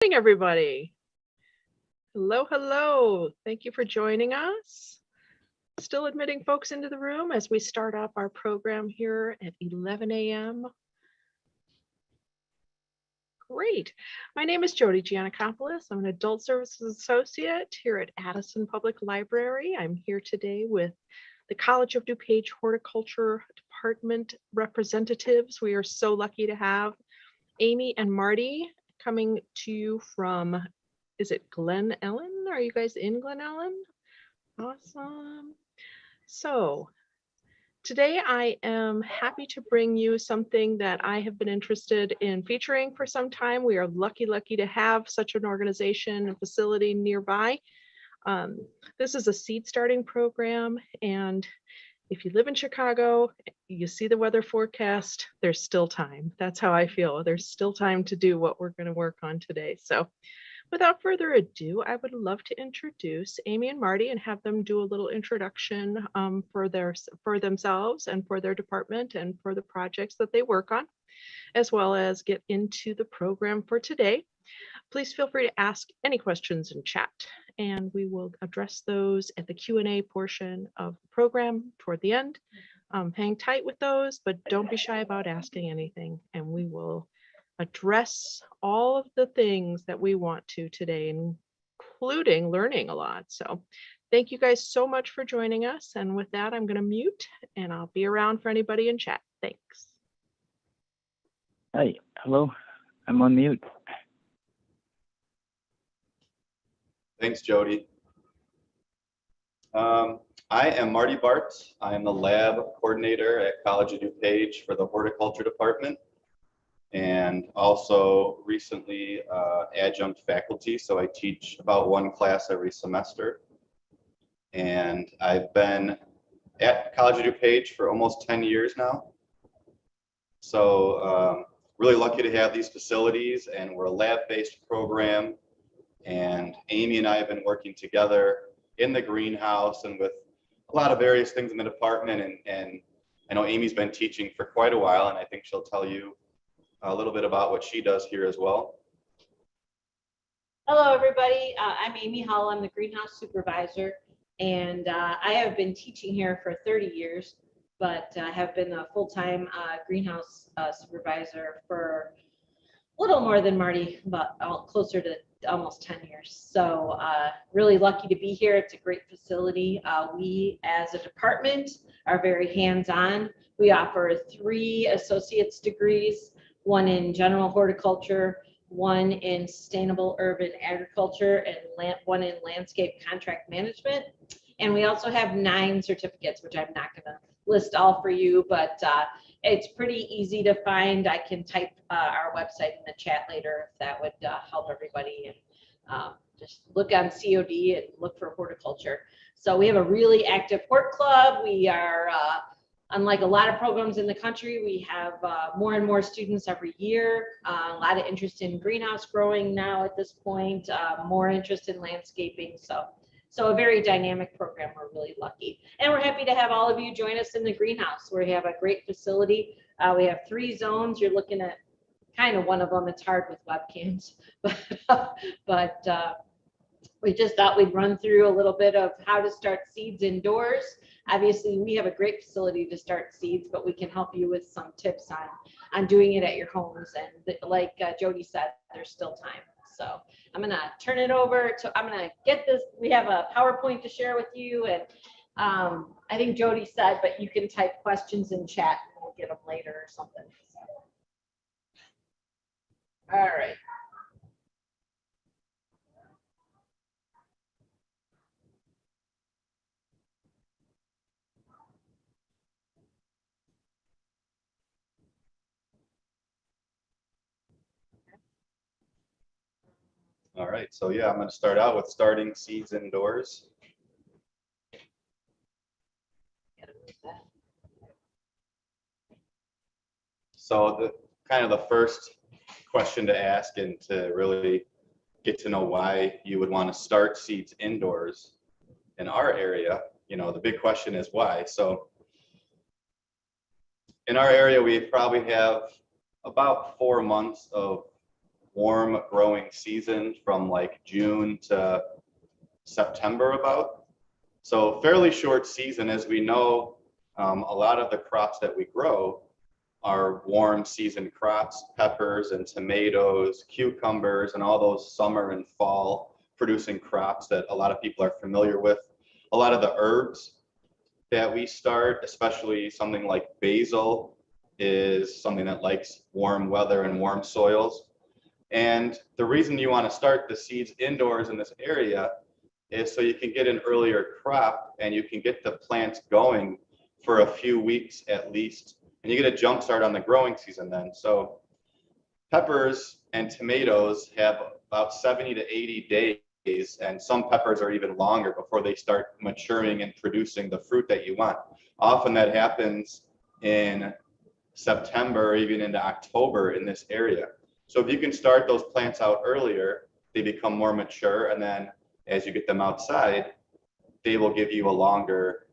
Morning, everybody. Hello, hello. Thank you for joining us. Still admitting folks into the room as we start off our program here at 11 a.m. Great. My name is Jody Giannakopoulos. I'm an Adult Services Associate here at Addison Public Library. I'm here today with the College of DuPage Horticulture Department representatives. We are so lucky to have Amy and Marty coming to you from, is it Glen Ellen? Are you guys in Glen Ellen? Awesome. So today I am happy to bring you something that I have been interested in featuring for some time. We are lucky to have such an organization and facility nearby. This is a seed starting program, and if you live in Chicago, you see the weather forecast, there's still time. That's how I feel. There's still time to do what we're going to work on today. So without further ado, I would love to introduce Amy and Marty and have them do a little introduction for themselves and for their department and for the projects that they work on, as well as get into the program for today. Please feel free to ask any questions in chat, and we will address those at the Q&A portion of the program toward the end. Hang tight with those, but don't be shy about asking anything, and we will address all of the things that we want to today, including learning a lot. So thank you guys so much for joining us. And with that, I'm going to mute, and I'll be around for anybody in chat. Thanks. Hi, hello, I'm on mute. Thanks, Jody. I am Marty Bart. I am the lab coordinator at College of DuPage for the Horticulture Department, and also recently adjunct faculty. So I teach about one class every semester. And I've been at College of DuPage for almost 10 years now. So really lucky to have these facilities, and we're a lab-based program. And Amy and I have been working together in the greenhouse and with a lot of various things in the department. And I know Amy's been teaching for quite a while, and I think she'll tell you a little bit about what she does here as well. Hello, everybody. I'm Amy Hull. I'm the greenhouse supervisor, and I have been teaching here for 30 years, but I have been a full-time greenhouse supervisor for a little more than Marty, but closer to almost 10 years. So really lucky to be here. It's a great facility. We as a department are very hands-on. We offer 3 associate's degrees, one in general horticulture, one in sustainable urban agriculture, and one in landscape contract management. And we also have 9 certificates, which I'm not going to list all for you, but it's pretty easy to find. I can type our website in the chat later if that would help everybody. And just look on COD and look for horticulture. So we have a really active hort club. We are, unlike a lot of programs in the country, we have more and more students every year. A lot of interest in greenhouse growing now at this point, more interest in landscaping. So a very dynamic program. We're really lucky. And we're happy to have all of you join us in the greenhouse, where we have a great facility. We have 3 zones. You're looking at kind of one of them. It's hard with webcams, but we just thought we'd run through a little bit of how to start seeds indoors. Obviously, we have a great facility to start seeds, but we can help you with some tips on doing it at your homes. And like Jody said, there's still time. So I'm going to turn it over to, I'm going to get this. We have a PowerPoint to share with you. And I think Jody said, but you can type questions in chat and we'll get them later or something. So. All right. All right, so yeah, I'm going to start out with starting seeds indoors. So the kind of the first question to ask, and to really get to know why you would want to start seeds indoors in our area, you know, the big question is why. So in our area, we probably have about 4 months of warm growing season from like June to September about. So fairly short season. As we know, a lot of the crops that we grow are warm season crops, peppers and tomatoes, cucumbers, and all those summer and fall producing crops that a lot of people are familiar with. A lot of the herbs that we start, especially something like basil, is something that likes warm weather and warm soils. And the reason you want to start the seeds indoors in this area is so you can get an earlier crop and you can get the plants going for a few weeks at least. And you get a jump start on the growing season then. So peppers and tomatoes have about 70 to 80 days, and some peppers are even longer before they start maturing and producing the fruit that you want. Often that happens in September or even into October in this area. So if you can start those plants out earlier, they become more mature, and then as you get them outside, they will give you a longer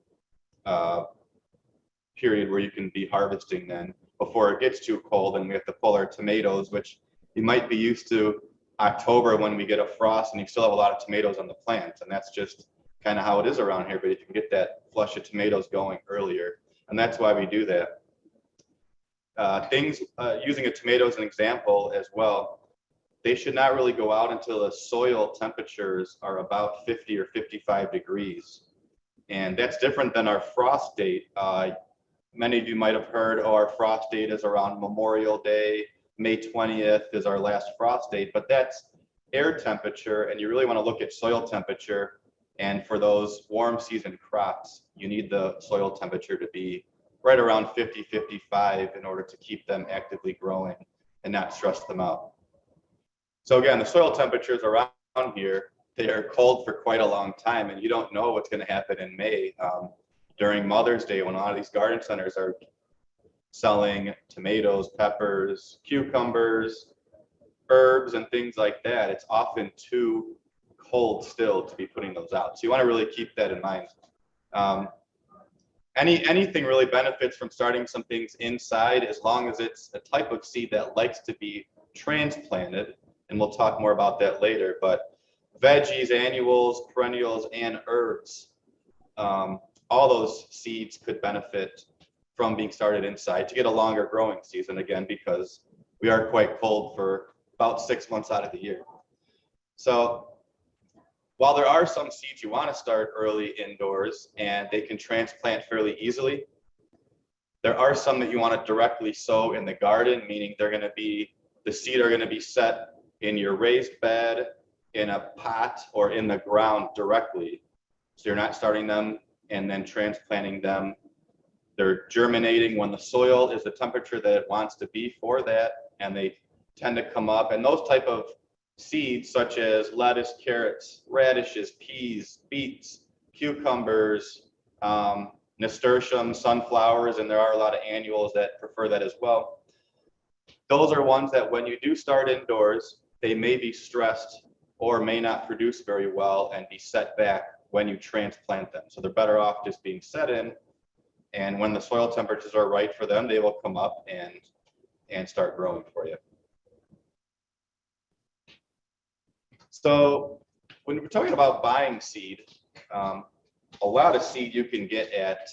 period where you can be harvesting then before it gets too cold and we have to pull our tomatoes, which you might be used to October when we get a frost and you still have a lot of tomatoes on the plant. And that's just kind of how it is around here, but you can get that flush of tomatoes going earlier. And that's why we do that. Using a tomato as an example as well, they should not really go out until the soil temperatures are about 50 or 55 degrees. And that's different than our frost date. Many of you might have heard, oh, our frost date is around Memorial Day. May 20th is our last frost date, but that's air temperature, and you really want to look at soil temperature. And for those warm season crops, you need the soil temperature to be right around 50, 55 in order to keep them actively growing and not stress them out. So again, the soil temperatures around here, they are cold for quite a long time, and you don't know what's going to happen in May. During Mother's Day, when a lot of these garden centers are selling tomatoes, peppers, cucumbers, herbs, and things like that, it's often too cold still to be putting those out. So you want to really keep that in mind. Anything really benefits from starting some things inside as long as it's a type of seed that likes to be transplanted, and we'll talk more about that later. But veggies, annuals, perennials, and herbs, all those seeds could benefit from being started inside to get a longer growing season, again, because we are quite cold for about 6 months out of the year. So while there are some seeds you want to start early indoors and they can transplant fairly easily, there are some that you want to directly sow in the garden, meaning the seed are going to be set in your raised bed, in a pot, or in the ground directly. So you're not starting them and then transplanting them. They're germinating when the soil is the temperature that it wants to be for that, and they tend to come up. And those type of seeds, such as lettuce, carrots, radishes, peas, beets, cucumbers, nasturtiums, sunflowers, and there are a lot of annuals that prefer that as well. Those are ones that when you do start indoors, they may be stressed or may not produce very well and be set back when you transplant them. So they're better off just being set in, and when the soil temperatures are right for them, they will come up and start growing for you. So when we're talking about buying seed, a lot of seed you can get at,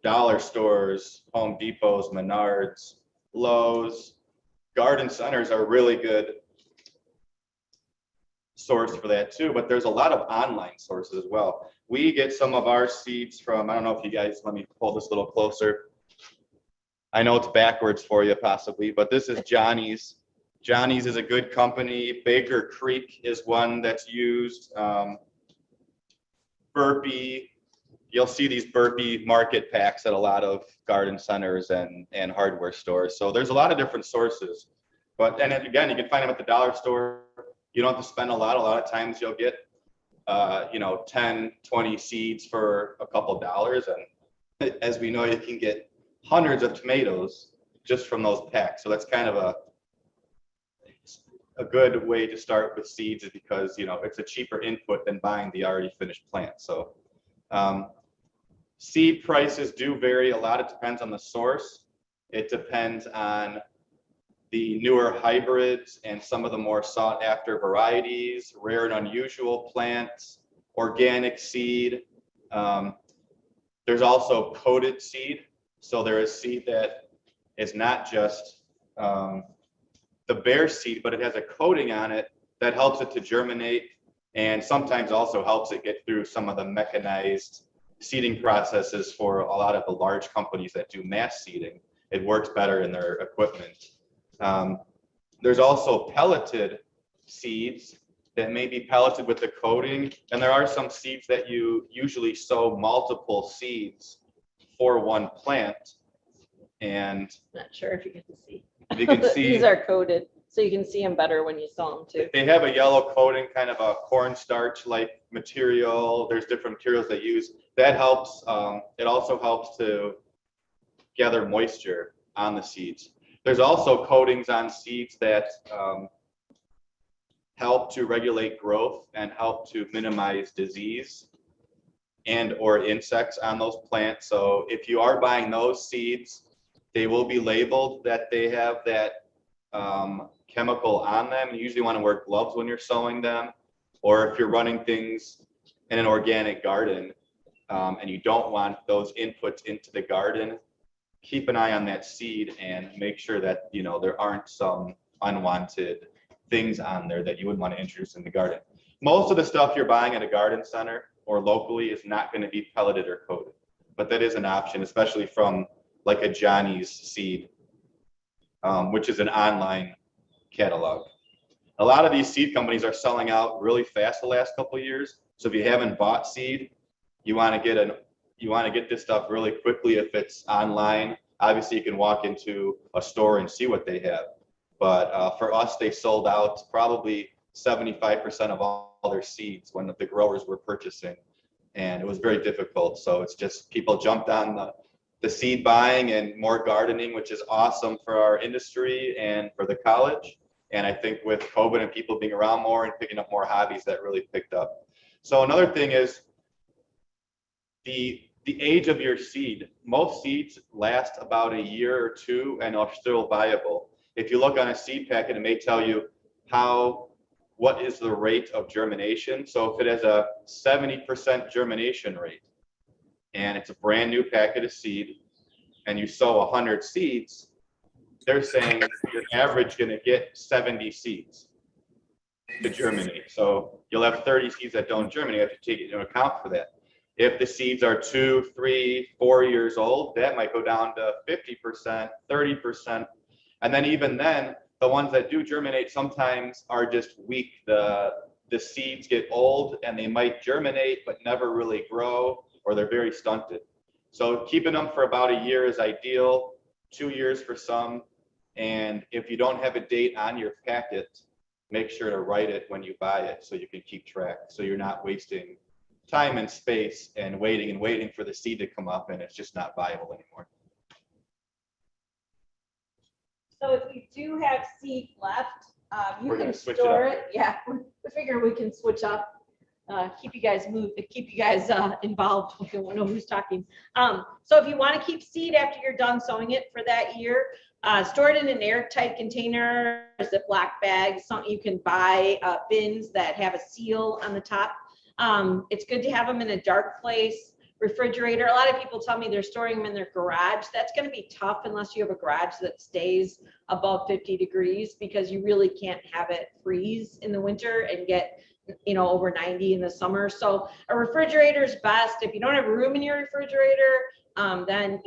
dollar stores, Home Depots, Menards, Lowe's. Garden centers are really good source for that too, but there's a lot of online sources as well. We get some of our seeds from, I don't know if you guys, let me pull this a little closer. I know it's backwards for you possibly, but this is Johnny's. Johnny's is a good company. Baker Creek is one that's used. Burpee, you'll see these Burpee market packs at a lot of garden centers and hardware stores. So there's a lot of different sources. And again, you can find them at the dollar store. You don't have to spend a lot. A lot of times you'll get, 10, 20 seeds for a couple dollars. And as we know, you can get hundreds of tomatoes just from those packs. So that's kind of a good way to start with seeds, is because, it's a cheaper input than buying the already finished plant. So seed prices do vary a lot. It depends on the source. It depends on the newer hybrids and some of the more sought after varieties, rare and unusual plants, organic seed. There's also coated seed. So there is seed that is not just the bare seed, but it has a coating on it that helps it to germinate and sometimes also helps it get through some of the mechanized seeding processes for a lot of the large companies that do mass seeding. It works better in their equipment. There's also pelleted seeds that may be pelleted with the coating, and there are some seeds that you usually sow multiple seeds for one plant. And Not sure if you can see. you can see These are coated, so you can see them better when you saw them too. they have a yellow coating, kind of a cornstarch like material. There's different materials they use. That helps. It also helps to gather moisture on the seeds. There's also coatings on seeds that help to regulate growth and help to minimize disease and or insects on those plants. So if you are buying those seeds, they will be labeled that they have that chemical on them. You usually want to wear gloves when you're sowing them, or if you're running things in an organic garden and you don't want those inputs into the garden, keep an eye on that seed and make sure that there aren't some unwanted things on there that you wouldn't want to introduce in the garden. Most of the stuff you're buying at a garden center or locally is not going to be pelleted or coated, but that is an option, especially from like a Johnny's seed, which is an online catalog. A lot of these seed companies are selling out really fast the last couple of years. So if you haven't bought seed, you want to get this stuff really quickly if it's online. Obviously, you can walk into a store and see what they have. But for us, they sold out probably 75% of all their seeds when the growers were purchasing. And it was very difficult. So it's just people jumped on the seed buying and more gardening, which is awesome for our industry and for the college. And I think with COVID and people being around more and picking up more hobbies, that really picked up. So another thing is the age of your seed. Most seeds last about a year or two and are still viable. If you look on a seed packet, it may tell you what is the rate of germination. So if it has a 70% germination rate and it's a brand new packet of seed and you sow 100 seeds, they're saying you're average going to get 70 seeds to germinate. So you'll have 30 seeds that don't germinate. You have to take into account for that. If the seeds are 2, 3, 4 years old, that might go down to 50%, 30%. And then even then, the ones that do germinate sometimes are just weak. The seeds get old and they might germinate but never really grow, or they're very stunted. So keeping them for about a year is ideal, 2 years for some. And if you don't have a date on your packet, make sure to write it when you buy it so you can keep track, so you're not wasting time and space and waiting for the seed to come up and it's just not viable anymore. So if you do have seed left, you We're can gonna switch store it it. Yeah, we figure we can switch up, keep you guys involved. We don't know who's talking. So if you want to keep seed after you're done sowing it for that year, store it in an airtight container, a Ziploc bag. Something you can buy bins that have a seal on the top. It's good to have them in a dark place. Refrigerator. A lot of people tell me they're storing them in their garage. That's going to be tough unless you have a garage that stays above 50 degrees, because you really can't have it freeze in the winter and get over 90 in the summer. So a refrigerator is best. If you don't have room in your refrigerator, then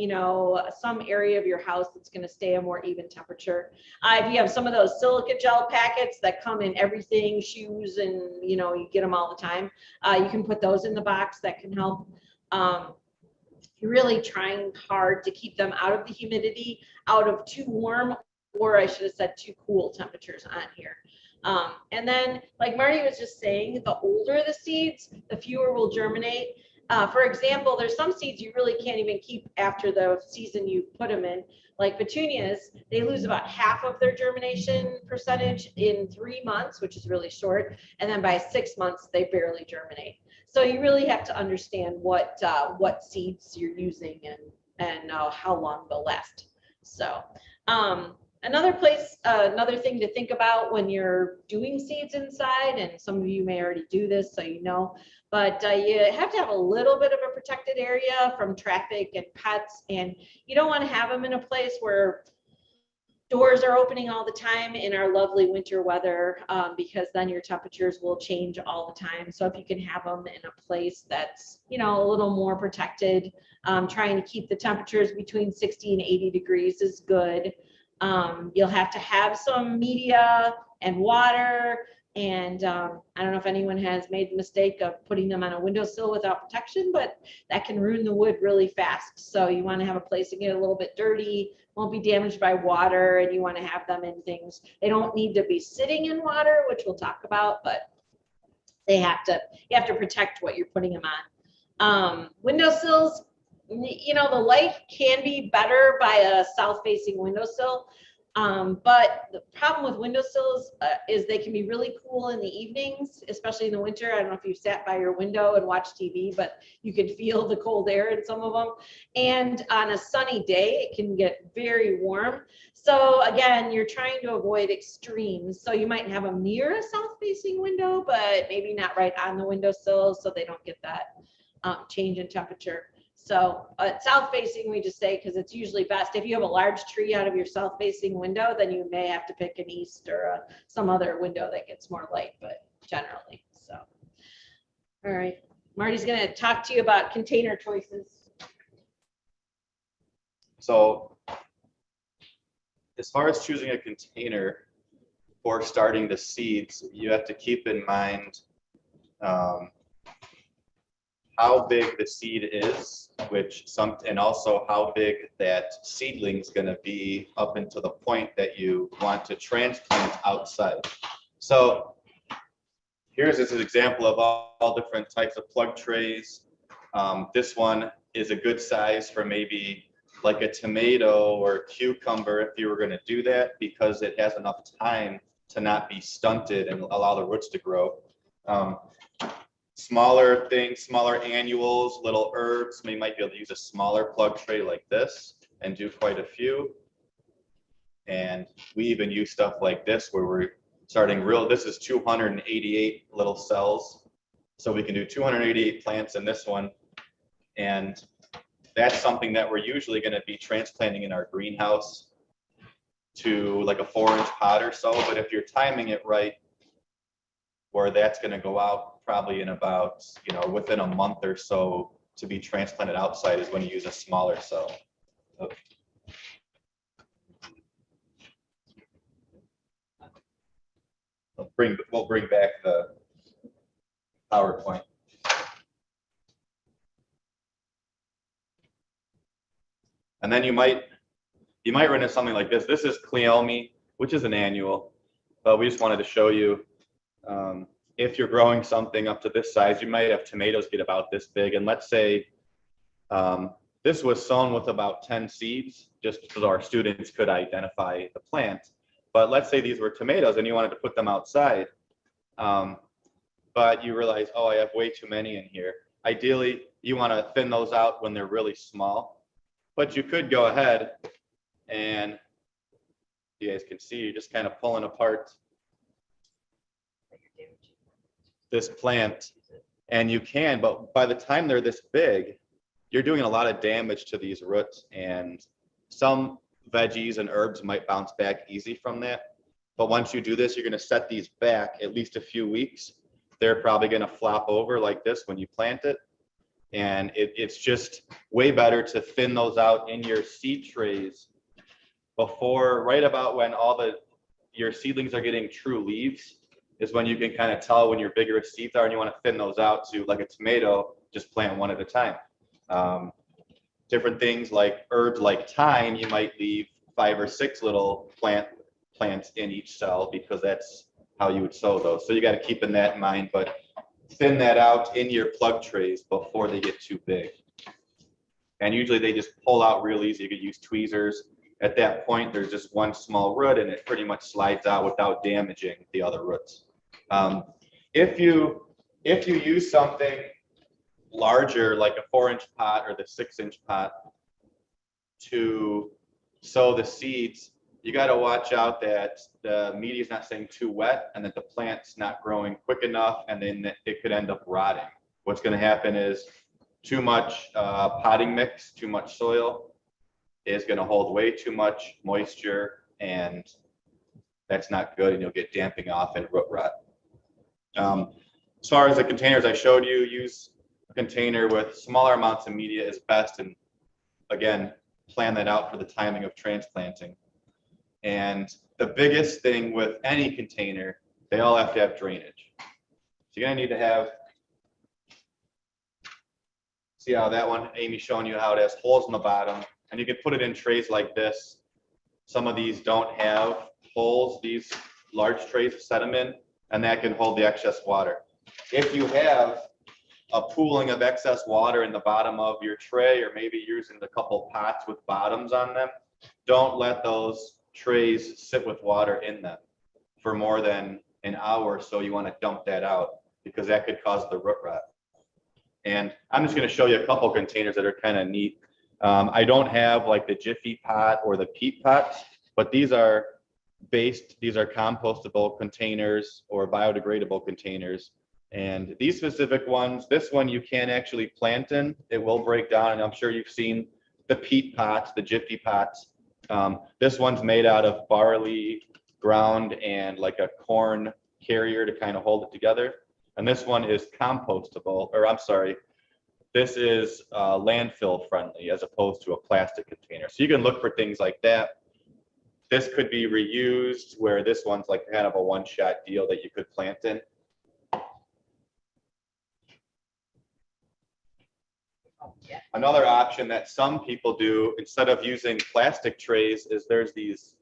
some area of your house that's going to stay a more even temperature. If you have some of those silica gel packets that come in everything, shoes, and you get them all the time, you can put those in the box. That can help. You're really trying hard to keep them out of the humidity, out of too warm, or I should have said too cool temperatures on here. And then, like Marty was just saying, the older the seeds, the fewer will germinate. For example, there's some seeds you really can't even keep after the season you put them in. Like petunias, they lose about half of their germination percentage in 3 months, which is really short. And then by 6 months, they barely germinate. So you really have to understand what seeds you're using and how long they'll last. So Another thing to think about when you're doing seeds inside, and some of you may already do this, so you know, but you have to have a little bit of a protected area from traffic and pets, and you don't want to have them in a place where doors are opening all the time in our lovely winter weather, because then your temperatures will change all the time. So if you can have them in a place that's, you know, a little more protected, trying to keep the temperatures between 60 and 80 degrees is good. You'll have to have some media and water. And I don't know if anyone has made the mistake of putting them on a windowsill without protection, but that can ruin the wood really fast. So you want to have a place to get a little bit dirty, won't be damaged by water, and you want to have them in things. They don't need to be sitting in water, which we'll talk about, but you have to protect what you're putting them on. Windowsills, you know, the light can be better by a south-facing windowsill. But the problem with windowsills is they can be really cool in the evenings, especially in the winter. I don't know if you've sat by your window and watched TV, but you can feel the cold air in some of them. And on a sunny day, it can get very warm. So again, you're trying to avoid extremes. So you might have them near a south-facing window, but maybe not right on the windowsill, so they don't get that change in temperature. So south facing, we just say, because it's usually best. If you have a large tree out of your south facing window, then you may have to pick an east or some other window that gets more light, but generally. So, all right, Marty's going to talk to you about container choices. So as far as choosing a container for starting the seeds, you have to keep in mind how big the seed is, and also how big that seedling's going to be up until the point that you want to transplant outside. So here's an example of all different types of plug trays. This one is a good size for maybe like a tomato or a cucumber if you were going to do that, because it has enough time to not be stunted and allow the roots to grow. Smaller things, smaller annuals, little herbs, you might be able to use a smaller plug tray like this and do quite a few. And we even use stuff like this where we're starting this is 288 little cells. So we can do 288 plants in this one. And that's something that we're usually going to be transplanting in our greenhouse to like a 4-inch pot or so. But if you're timing it right, where that's going to go out probably in about, you know, within a month or so to be transplanted outside is when you use a smaller cell. So, we'll bring back the PowerPoint. And then you might run into something like this. This is Cleome, which is an annual, but we just wanted to show you. If you're growing something up to this size, you might have tomatoes get about this big. And let's say this was sown with about 10 seeds, just so our students could identify the plant. But let's say these were tomatoes and you wanted to put them outside, but you realize, oh, I have way too many in here. Ideally, you want to thin those out when they're really small. But you could go ahead and you guys can see, you're just kind of pulling apart this plant, and you can, but by the time they're this big, you're doing a lot of damage to these roots, and some veggies and herbs might bounce back easy from that. But once you do this, you're going to set these back at least a few weeks. They're probably going to flop over like this when you plant it. And it's just way better to thin those out in your seed trays before, right about when your seedlings are getting true leaves, is when you can kind of tell when your bigger seeds are, and you want to thin those out to, like a tomato, just plant one at a time. Different things like herbs like thyme, you might leave 5 or 6 little plants in each cell, because that's how you would sow those. So you got to keep that in mind, but thin that out in your plug trays before they get too big. And usually they just pull out real easy. You could use tweezers. At that point, there's just one small root, and it pretty much slides out without damaging the other roots. If you use something larger, like a 4-inch pot or the 6-inch pot, to sow the seeds, you got to watch out that the media is not staying too wet and that the plant's not growing quick enough, and then it could end up rotting. What's going to happen is too much potting mix, too much soil is going to hold way too much moisture, and that's not good, and you'll get damping off and root rot. As far as the containers I showed you, use a container with smaller amounts of media is best, and again, plan that out for the timing of transplanting. And the biggest thing with any container, they all have to have drainage. So you're going to need to have, see how that one, Amy's showing you how it has holes in the bottom, and you can put it in trays like this. Some of these don't have holes, these large trays to set them in, and that can hold the excess water. If you have a pooling of excess water in the bottom of your tray, or maybe using a couple pots with bottoms on them, don't let those trays sit with water in them for more than an hour. So you want to dump that out, because that could cause the root rot. And I'm just going to show you a couple containers that are kind of neat. I don't have like the Jiffy pot or the peat pots, but these are compostable containers or biodegradable containers. And these specific ones, this one you can actually plant in. It will break down, and I'm sure you've seen the peat pots, the Jiffy pots. This one's made out of barley ground and like a corn carrier to kind of hold it together. And this one is compostable, or I'm sorry, this is landfill friendly as opposed to a plastic container. So you can look for things like that. This could be reused, where this one's like kind of a one-shot deal that you could plant in. Another option that some people do instead of using plastic trays is there's these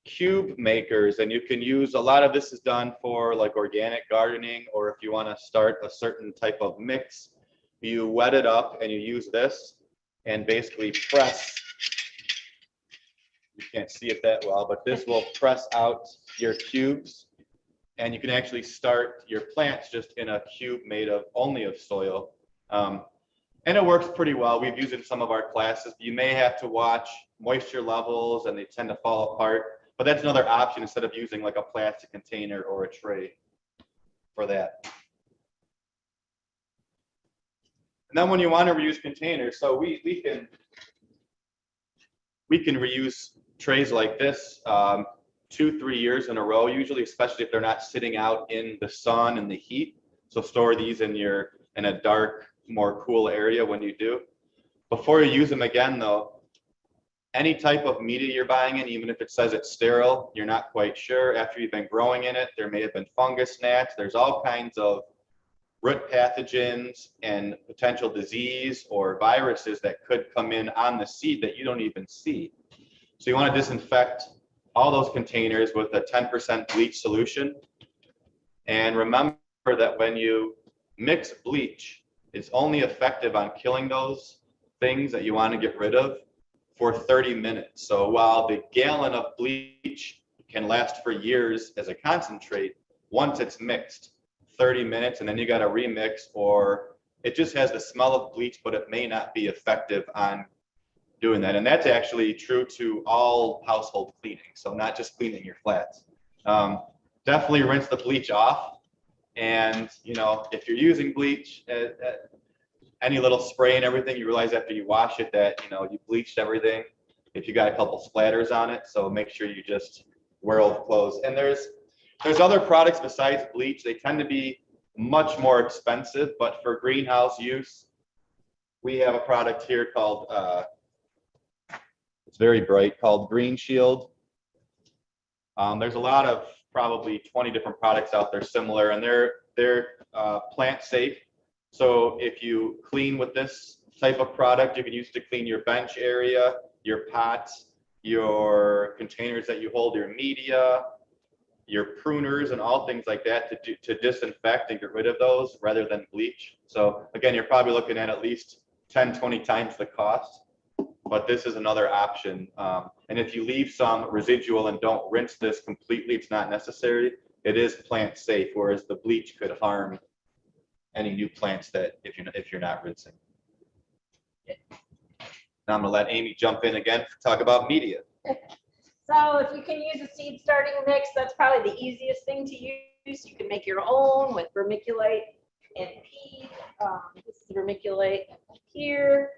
cube makers, and you can use, a lot of this is done for like organic gardening, or if you want to start a certain type of mix, you wet it up and you use this and basically press. You can't see it that well, but this will press out your cubes, and you can actually start your plants just in a cube made of only of soil. And it works pretty well. We've used it in some of our classes. You may have to watch moisture levels, and they tend to fall apart, but that's another option instead of using like a plastic container or a tray for that. And then when you want to reuse containers, so we can reuse trays like this 2-3 years in a row, usually, especially if they're not sitting out in the sun and the heat. So store these in a dark, more cool area when you do. Before you use them again though, any type of media you're buying in, even if it says it's sterile, you're not quite sure. After you've been growing in it, there may have been fungus gnats. There's all kinds of root pathogens and potential disease or viruses that could come in on the seed that you don't even see. So you want to disinfect all those containers with a 10% bleach solution. And remember that when you mix bleach, it's only effective on killing those things that you want to get rid of for 30 minutes. So while the gallon of bleach can last for years as a concentrate, once it's mixed, 30 minutes, and then you got to remix, or it just has the smell of bleach, but it may not be effective on doing that. And that's actually true to all household cleaning. So not just cleaning your flats. Definitely rinse the bleach off. And, you know, if you're using bleach, any little spray and everything, you realize after you wash it that, you know, you bleached everything if you got a couple splatters on it. So make sure you just wear old clothes. And there's other products besides bleach. They tend to be much more expensive, but for greenhouse use, we have a product here called, it's very bright, called Green Shield. There's a lot of probably 20 different products out there similar, and they're plant safe. So if you clean with this type of product, you can use it to clean your bench area, your pots, your containers that you hold your media, your pruners, and all things like that to disinfect and get rid of those rather than bleach. So again, you're probably looking at least 10, 20 times the cost, but this is another option. And if you leave some residual and don't rinse this completely, it's not necessary. It is plant safe, whereas the bleach could harm any new plants that if you're not rinsing. Now I'm gonna let Amy jump in again to talk about media. So if you can use a seed starting mix, that's probably the easiest thing to use. You can make your own with vermiculite and peat. This is vermiculite here,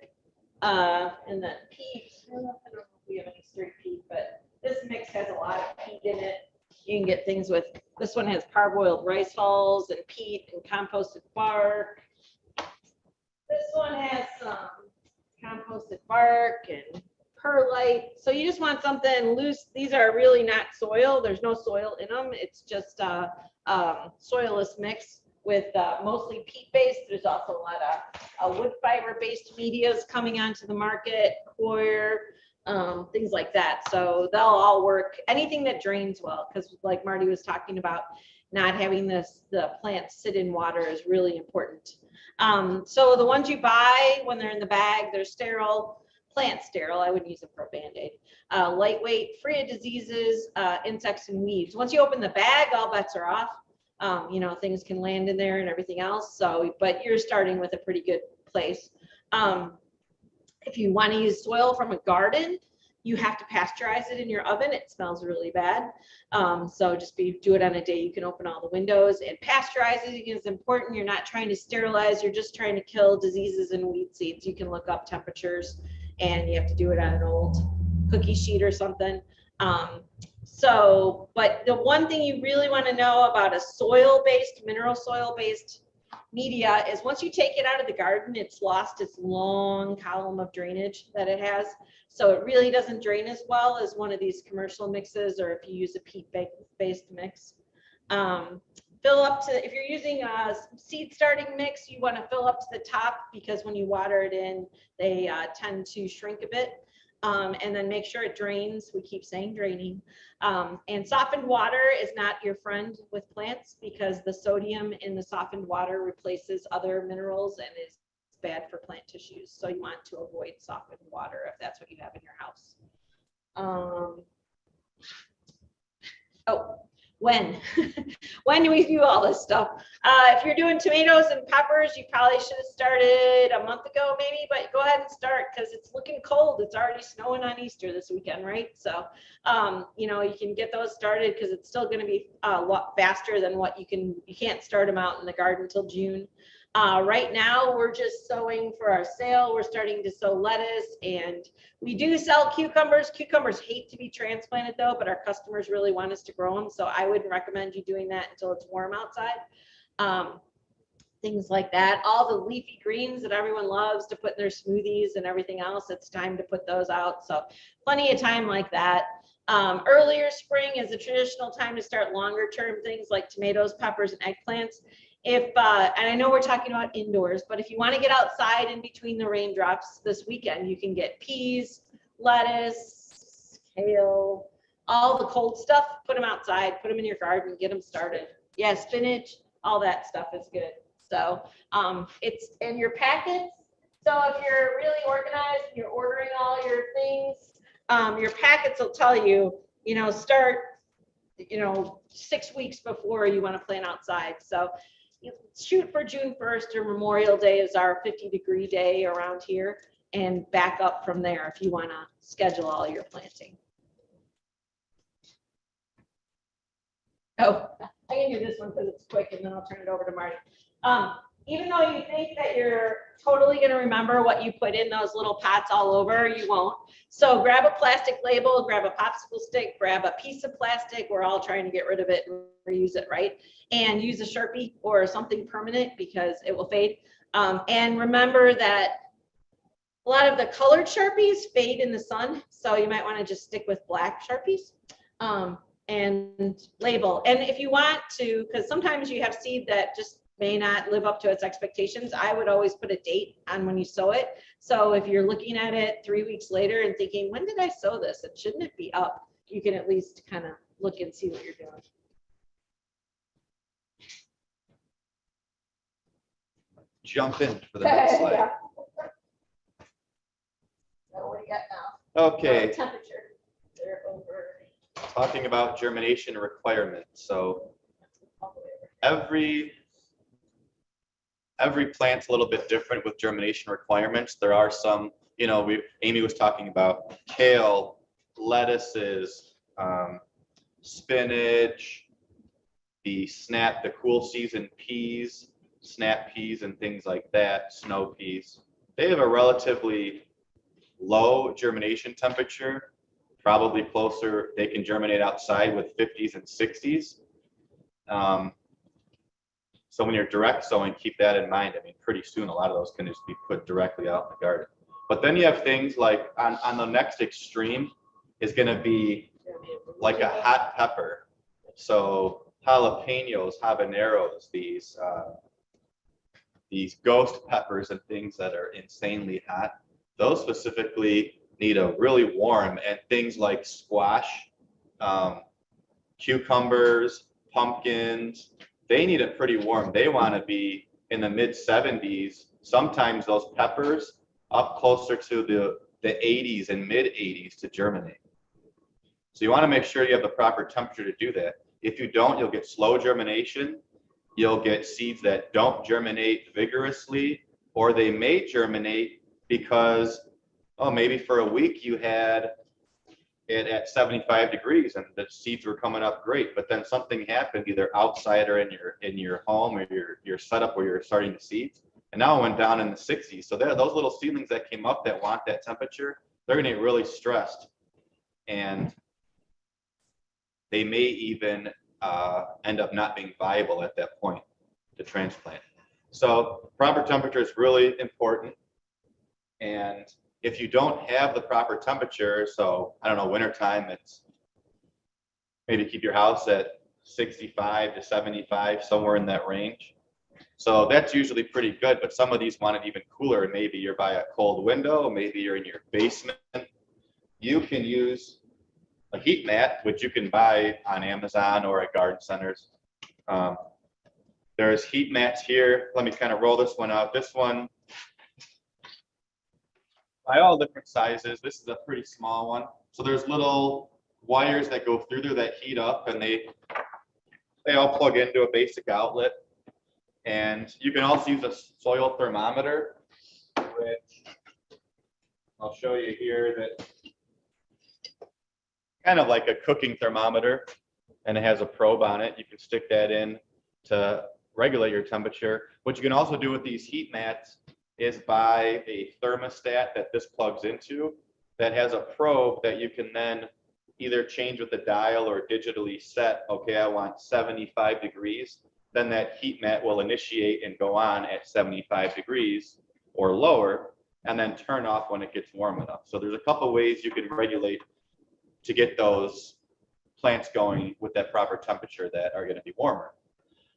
and then peat. I don't know if we have any straight peat, but this mix has a lot of peat in it. You can get things with, this one has parboiled rice hulls and peat and composted bark. This one has some composted bark and perlite. So you just want something loose. These are really not soil. There's no soil in them. It's just a soilless mix with mostly peat-based. There's also a lot of wood fiber-based medias coming onto the market, coir, things like that. So they'll all work. Anything that drains well, because like Marty was talking about, not having the plants sit in water is really important. So the ones you buy when they're in the bag, they're sterile, plant sterile. I wouldn't use them for a Band-Aid. Lightweight, free of diseases, insects and weeds. Once you open the bag, all bets are off. You know, things can land in there and everything else. So, but you're starting with a pretty good place. If you want to use soil from a garden, you have to pasteurize it in your oven. It smells really bad. So just do it on a day you can open all the windows. And pasteurizing is important. You're not trying to sterilize. You're just trying to kill diseases and weed seeds. You can look up temperatures, and you have to do it on an old cookie sheet or something. But the one thing you really want to know about a soil-based, mineral soil-based media is once you take it out of the garden, it's lost its long column of drainage that it has. So it really doesn't drain as well as one of these commercial mixes, or if you use a peat-based mix. Fill up to, if you're using a seed starting mix, you want to fill up to the top, because when you water it in, they tend to shrink a bit. And then make sure it drains. We keep saying draining. And softened water is not your friend with plants, because the sodium in the softened water replaces other minerals and is bad for plant tissues. So you want to avoid softened water if that's what you have in your house. When do we do all this stuff? If you're doing tomatoes and peppers, you probably should have started a month ago maybe, but go ahead and start, because it's looking cold. It's already snowing on Easter this weekend, right? So, you know, you can get those started, because it's still going to be a lot faster than what you can't start them out in the garden until June. Right now, we're just sowing for our sale. We're starting to sow lettuce, and we do sell cucumbers. Cucumbers hate to be transplanted though, but our customers really want us to grow them. So I wouldn't recommend you doing that until it's warm outside. Things like that. All the leafy greens that everyone loves to put in their smoothies and everything else, it's time to put those out. So plenty of time like that. Earlier spring is a traditional time to start longer term things like tomatoes, peppers, and eggplants. And I know we're talking about indoors, but if you want to get outside in between the raindrops this weekend, you can get peas, lettuce, kale, all the cold stuff, put them outside, put them in your garden, get them started. Yeah, spinach, all that stuff is good. So it's in your packets. So if you're really organized and you're ordering all your things, your packets will tell you, you know, start, you know, 6 weeks before you want to plant outside. So shoot for June 1st, or Memorial Day is our 50-degree day around here, and back up from there if you want to schedule all your planting. Oh, I can do this one because it's quick, and then I'll turn it over to Marty. Even though you think that you're totally going to remember what you put in those little pots all over, you won't. So grab a plastic label, grab a popsicle stick, grab a piece of plastic. We're all trying to get rid of it and reuse it, right? And use a Sharpie or something permanent, because it will fade. And remember that a lot of the colored Sharpies fade in the sun. So you might want to just stick with black Sharpies. And label. And if you want to, because sometimes you have seed that just may not live up to its expectations, I would always put a date on when you sow it. So if you're looking at it 3 weeks later and thinking, when did I sow this? And shouldn't it be up? You can at least kind of look and see what you're doing. Jump in for the next slide. Yeah. So what do you got now? Okay. Temperature. They're over. Talking about germination requirements. So every plant's a little bit different with germination requirements. There are some, you know, Amy was talking about kale, lettuces, spinach, the cool season peas, snap peas and things like that, snow peas. They have a relatively low germination temperature, probably closer, they can germinate outside with 50s and 60s. So when you're direct sowing, keep that in mind. I mean, pretty soon a lot of those can just be put directly out in the garden. But then you have things like on the next extreme is going to be like a hot pepper. So jalapenos, habaneros, these ghost peppers and things that are insanely hot. Those specifically need a really warm, and things like squash, cucumbers, pumpkins, they need it pretty warm. They want to be in the mid 70s. Sometimes those peppers up closer to the 80s and mid 80s to germinate. So you want to make sure you have the proper temperature to do that. If you don't, you'll get slow germination. You'll get seeds that don't germinate vigorously, or they may germinate because, oh, maybe for a week you had it at 75 degrees and the seeds were coming up great, but then something happened either outside or in your home or your setup where you're starting to seeds, and now it went down in the 60s. So those little seedlings that came up that want that temperature, they're going to get really stressed, and they may even end up not being viable at that point to transplant. So proper temperature is really important, and if you don't have the proper temperature, so I don't know, wintertime, it's maybe keep your house at 65 to 75, somewhere in that range. So that's usually pretty good, but some of these want it even cooler, and maybe you're by a cold window, maybe you're in your basement. You can use a heat mat, which you can buy on Amazon or at garden centers. There's heat mats here. Let me kind of roll this one out. This one, by all different sizes, this is a pretty small one. So there's little wires that go through there that heat up, and they all plug into a basic outlet. And you can also use a soil thermometer, which I'll show you here, that kind of like a cooking thermometer, and it has a probe on it. You can stick that in to regulate your temperature. What you can also do with these heat mats is buy a thermostat that this plugs into that has a probe that you can then either change with the dial or digitally set, okay, I want 75 degrees. Then that heat mat will initiate and go on at 75 degrees or lower, and then turn off when it gets warm enough. So there's a couple ways you can regulate to get those plants going with that proper temperature that are going to be warmer.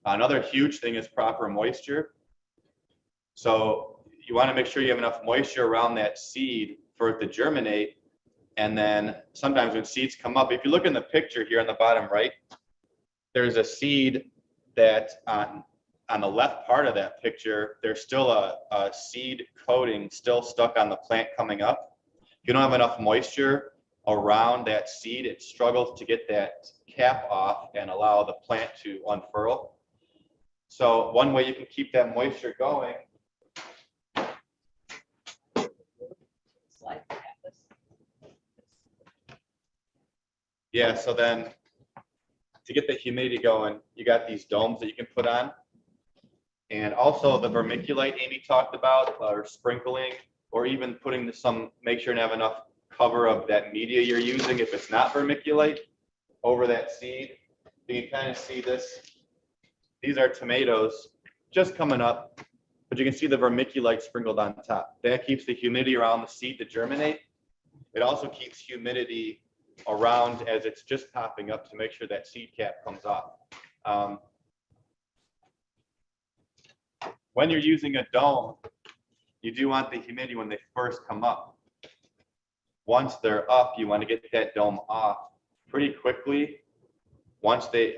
Another huge thing is proper moisture. So you want to make sure you have enough moisture around that seed for it to germinate. And then sometimes when seeds come up, if you look in the picture here on the bottom right, there's a seed that on the left part of that picture, there's still a seed coating still stuck on the plant coming up. If you don't have enough moisture around that seed, it struggles to get that cap off and allow the plant to unfurl. So one way you can keep that moisture going, yeah, so then to get the humidity going, you got these domes that you can put on. And also the vermiculite Amy talked about, or sprinkling, or even putting make sure to have enough cover of that media you're using, if it's not vermiculite, over that seed. You can kind of see this. These are tomatoes just coming up, but you can see the vermiculite sprinkled on top. That keeps the humidity around the seed to germinate. It also keeps humidity around as it's just popping up to make sure that seed cap comes off. When you're using a dome, you do want the humidity when they first come up. Once they're up, you want to get that dome off pretty quickly.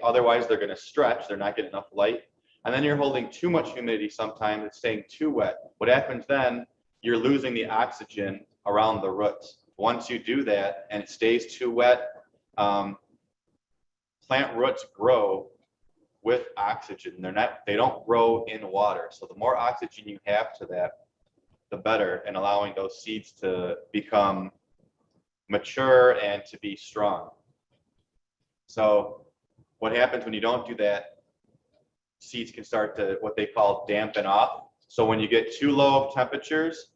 Otherwise they're going to stretch, they're not getting enough light. And then you're holding too much humidity sometimes, it's staying too wet. What happens then, you're losing the oxygen around the roots. Once you do that and it stays too wet, plant roots grow with oxygen. They don't grow in water. So the more oxygen you have to that, the better, and allowing those seeds to become mature and to be strong. So what happens when you don't do that, seeds can start to what they call dampen off. So when you get too low of temperatures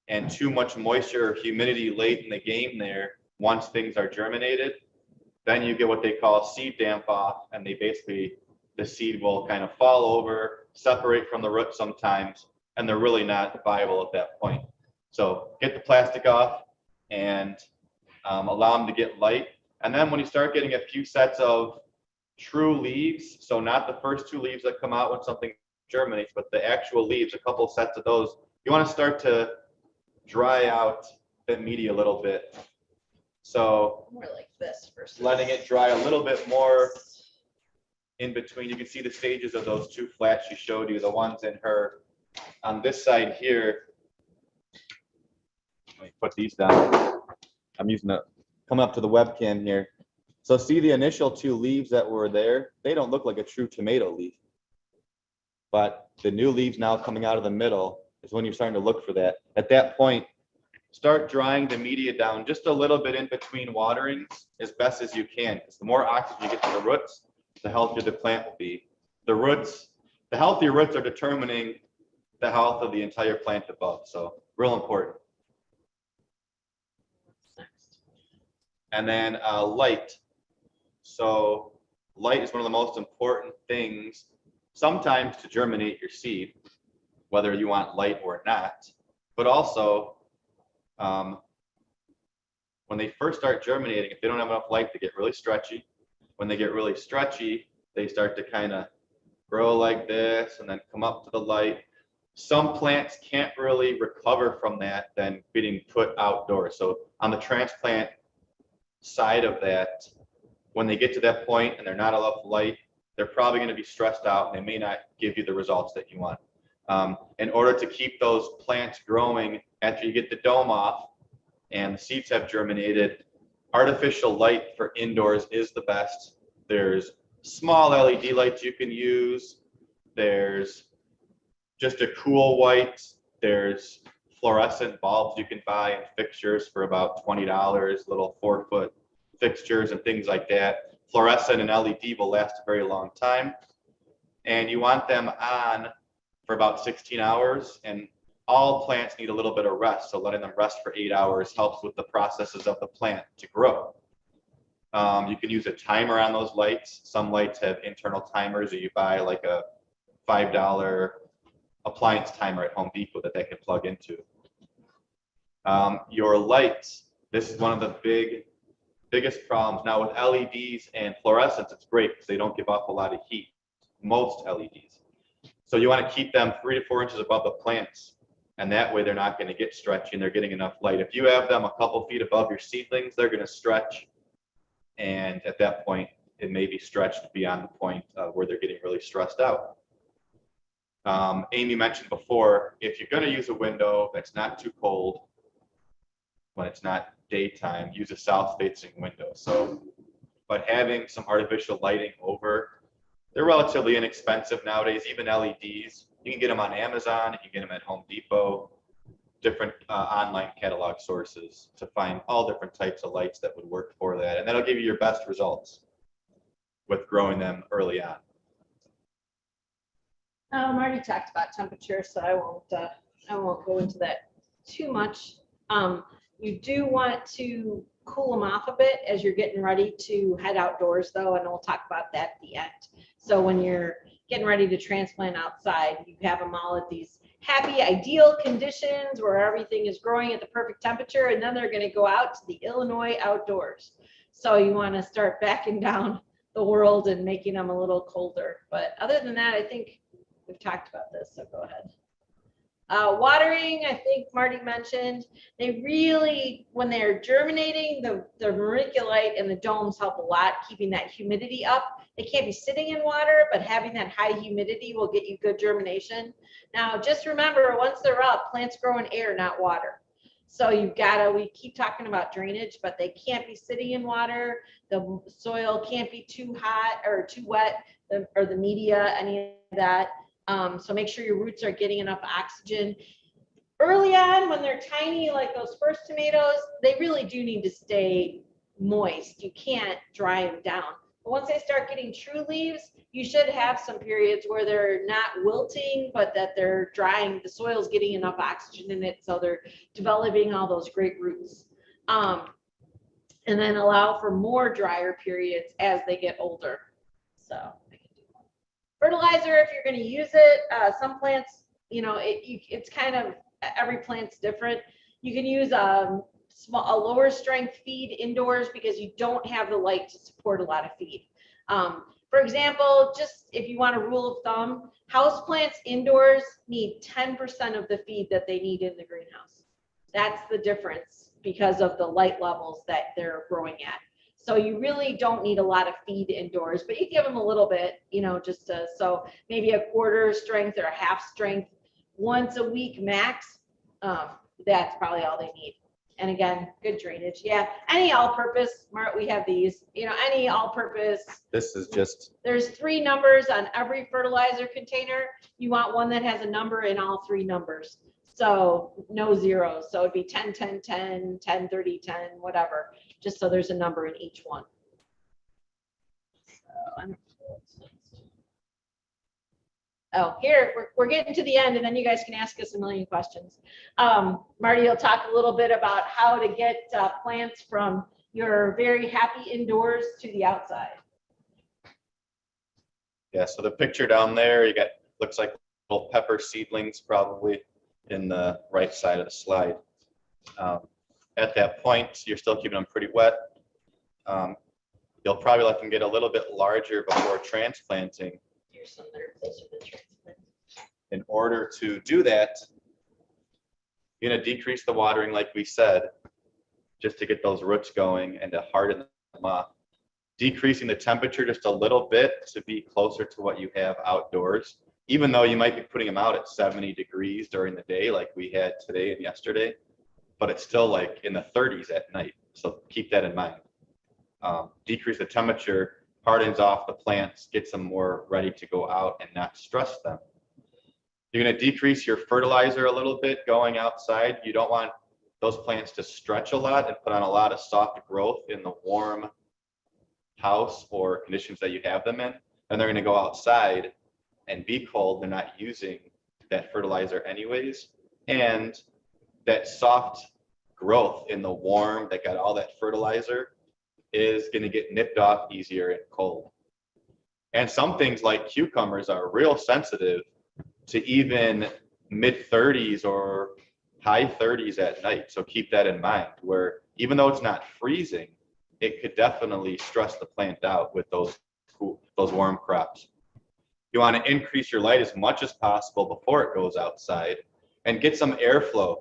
and too much moisture or humidity late in the game there, once things are germinated, then you get what they call seed damp off, and they basically, the seed will kind of fall over, separate from the root sometimes, and they're really not viable at that point. So get the plastic off and allow them to get light. And then when you start getting a few sets of true leaves, so not the first two leaves that come out when something germinates, but the actual leaves, a couple sets of those, you want to start to dry out the media a little bit. So More like this versus letting it dry a little bit more in between. You can see the stages of those two flats she showed you, the ones in her on this side here. Let me put these down. I'm using the, come up to the webcam here. So see the initial two leaves that were there? They don't look like a true tomato leaf. But the new leaves now coming out of the middle is when you're starting to look for that. At that point, start drying the media down just a little bit in between waterings as best as you can. Because the more oxygen you get to the roots, the healthier the plant will be. The roots, the healthier roots are determining the health of the entire plant above. So real important. And then light. So light is one of the most important things sometimes to germinate your seed, whether you want light or not. But also, when they first start germinating, if they don't have enough light, they get really stretchy. When they get really stretchy, they start to kind of grow like this and then come up to the light. Some plants can't really recover from that than getting put outdoors. So on the transplant side of that, when they get to that point and they're not enough light, they're probably going to be stressed out and they may not give you the results that you want. In order to keep those plants growing after you get the dome off and the seeds have germinated, artificial light for indoors is the best. There's small LED lights you can use. There's just a cool white. There's fluorescent bulbs you can buy and fixtures for about $20, little 4-foot fixtures and things like that. Fluorescent and LED will last a very long time. And you want them on for about 16 hours. And all plants need a little bit of rest. So letting them rest for 8 hours helps with the processes of the plant to grow. You can use a timer on those lights. Some lights have internal timers, or you buy like a $5 appliance timer at Home Depot that they can plug into. Your lights, this is one of the biggest problems. Now with LEDs and fluorescents, it's great because they don't give off a lot of heat, most LEDs. So you want to keep them 3 to 4 inches above the plants. And that way they're not going to get stretchy and they're getting enough light. If you have them a couple feet above your seedlings, they're going to stretch. And at that point, it may be stretched beyond the point where they're getting really stressed out. Amy mentioned before, if you're going to use a window that's not too cold, when it's not daytime, use a south-facing window. So, but having some artificial lighting over, they're relatively inexpensive nowadays, even LEDs. You can get them on Amazon, you can get them at Home Depot, different online catalog sources to find all different types of lights that would work for that. And that'll give you your best results with growing them early on. Marty talked about temperature, so I won't go into that too much. You do want to cool them off a bit as you're getting ready to head outdoors, though, and we'll talk about that at the end. So when you're getting ready to transplant outside, you have them all at these happy, ideal conditions where everything is growing at the perfect temperature, and then they're going to go out to the Illinois outdoors. So you want to start backing down the world and making them a little colder. But other than that, I think we've talked about this, so go ahead. Watering, I think Marty mentioned, they really, when they're germinating, the vermiculite and the domes help a lot, keeping that humidity up. They can't be sitting in water, but having that high humidity will get you good germination. Now, just remember, once they're up, plants grow in air, not water. So you've got to, we keep talking about drainage, but they can't be sitting in water. The soil can't be too hot or too wet, or the media, any of that. So make sure your roots are getting enough oxygen. Early on, when they're tiny, like those first tomatoes, they really do need to stay moist. You can't dry them down. But once they start getting true leaves, you should have some periods where they're not wilting, but that they're drying. The soil's getting enough oxygen in it, so they're developing all those great roots. And then allow for more drier periods as they get older. So fertilizer, if you're going to use it, some plants, you know, it's kind of, every plant's different. You can use a lower strength feed indoors because you don't have the light to support a lot of feed. For example, just if you want a rule of thumb, house plants indoors need 10% of the feed that they need in the greenhouse. That's the difference because of the light levels that they're growing at. So you really don't need a lot of feed indoors, but you give them a little bit, you know, just to, so maybe a quarter strength or a half strength once a week max. That's probably all they need. And again, good drainage. Yeah, any all-purpose, Mart, we have these, you know, any all-purpose. This is just, There's 3 numbers on every fertilizer container. You want one that has a number in all 3 numbers. So no zeros. So it'd be 10, 10, 10, 10, 30, 10, whatever, just so there's a number in each one. So I don't know what's next. Oh, here, we're getting to the end, and then you guys can ask us a million questions. Marty will talk a little bit about how to get plants from your very happy indoors to the outside. yeah, so the picture down there, you got, looks like little pepper seedlings probably in the right side of the slide. At that point, you're still keeping them pretty wet. You'll probably let them get a little bit larger before transplanting. Here's some that are closer to transplant. In order to do that, you're going to decrease the watering like we said, just to get those roots going and to harden them up. Decreasing the temperature just a little bit to be closer to what you have outdoors, even though you might be putting them out at 70 degrees during the day like we had today and yesterday, but it's still like in the 30s at night. So keep that in mind. Decrease the temperature, hardens off the plants, gets them more ready to go out and not stress them. You're going to decrease your fertilizer a little bit going outside. You don't want those plants to stretch a lot and put on a lot of soft growth in the warm house or conditions that you have them in. And they're going to go outside and be cold. They're not using that fertilizer anyways. And that soft growth in the warm that got all that fertilizer is going to get nipped off easier in cold. And some things like cucumbers are real sensitive to even mid 30s or high 30s at night. So keep that in mind, where even though it's not freezing, it could definitely stress the plant out with those warm crops. You want to increase your light as much as possible before it goes outside and get some airflow.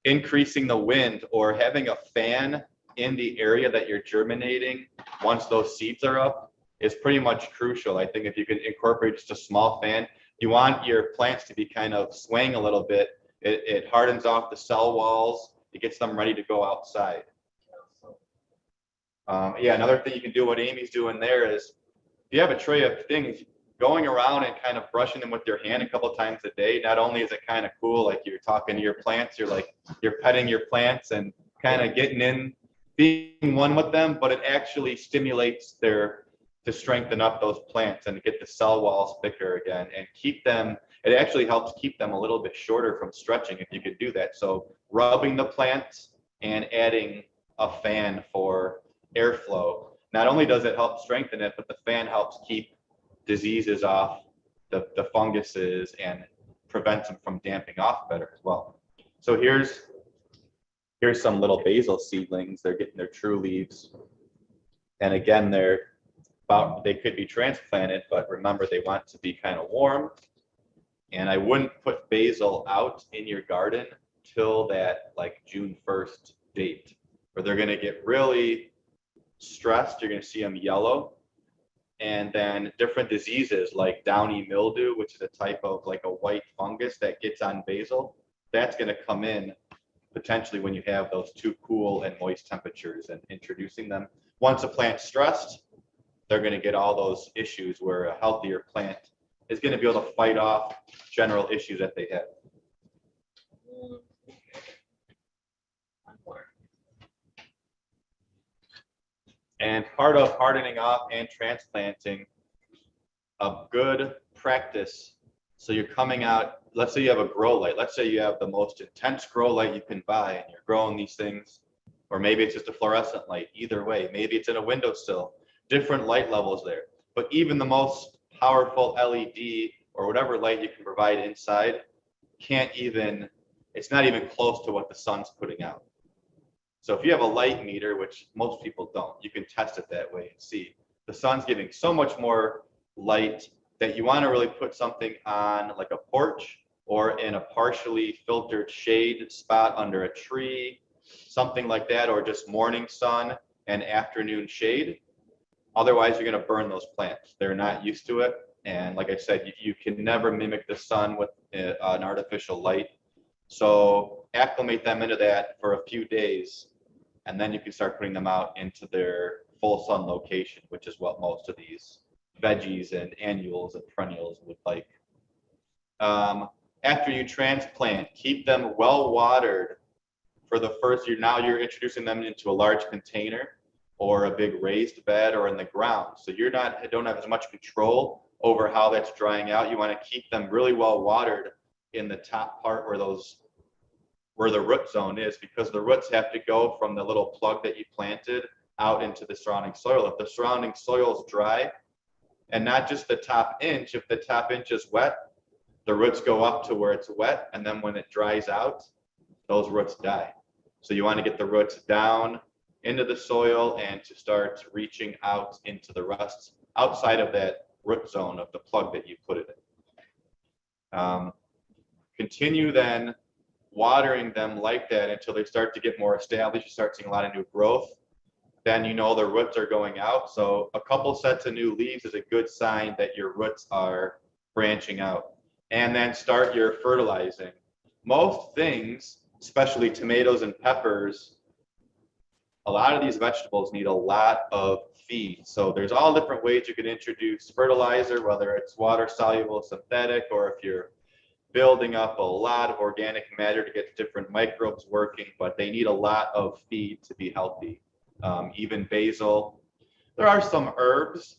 Increasing the wind or having a fan in the area that you're germinating once those seeds are up is pretty much crucial. I think if you can incorporate just a small fan, you want your plants to be kind of swaying a little bit. It hardens off the cell walls. It gets them ready to go outside. Yeah, another thing you can do, what Amy's doing there is, if you have a tray of things, going around and kind of brushing them with your hand a couple of times a day, not only is it kind of cool, like you're talking to your plants, you're petting your plants and kind of getting in, being one with them, but it actually stimulates to strengthen up those plants and get the cell walls thicker again and keep them, it actually helps keep them a little bit shorter from stretching if you could do that. So rubbing the plants and adding a fan for airflow, not only does it help strengthen it, but the fan helps keep diseases off the funguses and prevents them from damping off better as well. So here's some little basil seedlings. They're getting their true leaves. And again, they could be transplanted, but remember they want to be kind of warm. And I wouldn't put basil out in your garden till that like June 1st date, where they're going to get really stressed. You're going to see them yellow. And then different diseases like downy mildew, which is a type of like a white fungus that gets on basil, that's going to come in potentially when you have those too cool and moist temperatures and introducing them. Once a plant's stressed, they're going to get all those issues where a healthier plant is going to be able to fight off general issues that they have. And part of hardening off and transplanting, a good practice. So you're coming out, let's say you have a grow light. Let's say you have the most intense grow light you can buy and you're growing these things, or maybe it's just a fluorescent light. Either way, maybe it's in a windowsill, different light levels there. But even the most powerful LED or whatever light you can provide inside it's not even close to what the sun's putting out. So if you have a light meter, which most people don't, you can test it that way and see the sun's giving so much more light that you want to really put something on like a porch or in a partially filtered shade spot under a tree, something like that, or just morning sun and afternoon shade. Otherwise, you're going to burn those plants. They're not used to it. And like I said, you can never mimic the sun with an artificial light. So acclimate them into that for a few days, and then you can start putting them out into their full sun location, which is what most of these veggies and annuals and perennials would like. After you transplant, keep them well watered for the first year. Now you're introducing them into a large container or a big raised bed or in the ground. So don't have as much control over how that's drying out. You want to keep them really well watered in the top part where the root zone is, because the roots have to go from the little plug that you planted out into the surrounding soil. If the surrounding soil is dry, and not just the top inch, if the top inch is wet, the roots go up to where it's wet, and then when it dries out, those roots die. So you want to get the roots down into the soil and to start reaching out into the rust outside of that root zone of the plug that you put it in. Continue then watering them like that until they start to get more established. You start seeing a lot of new growth. Then you know the roots are going out. So a couple sets of new leaves is a good sign that your roots are branching out. And then start your fertilizing. Most things, especially tomatoes and peppers, a lot of these vegetables need a lot of feed. So there's all different ways you can introduce fertilizer, whether it's water soluble, synthetic, or if you're building up a lot of organic matter to get different microbes working, but they need a lot of feed to be healthy. Even basil. There are some herbs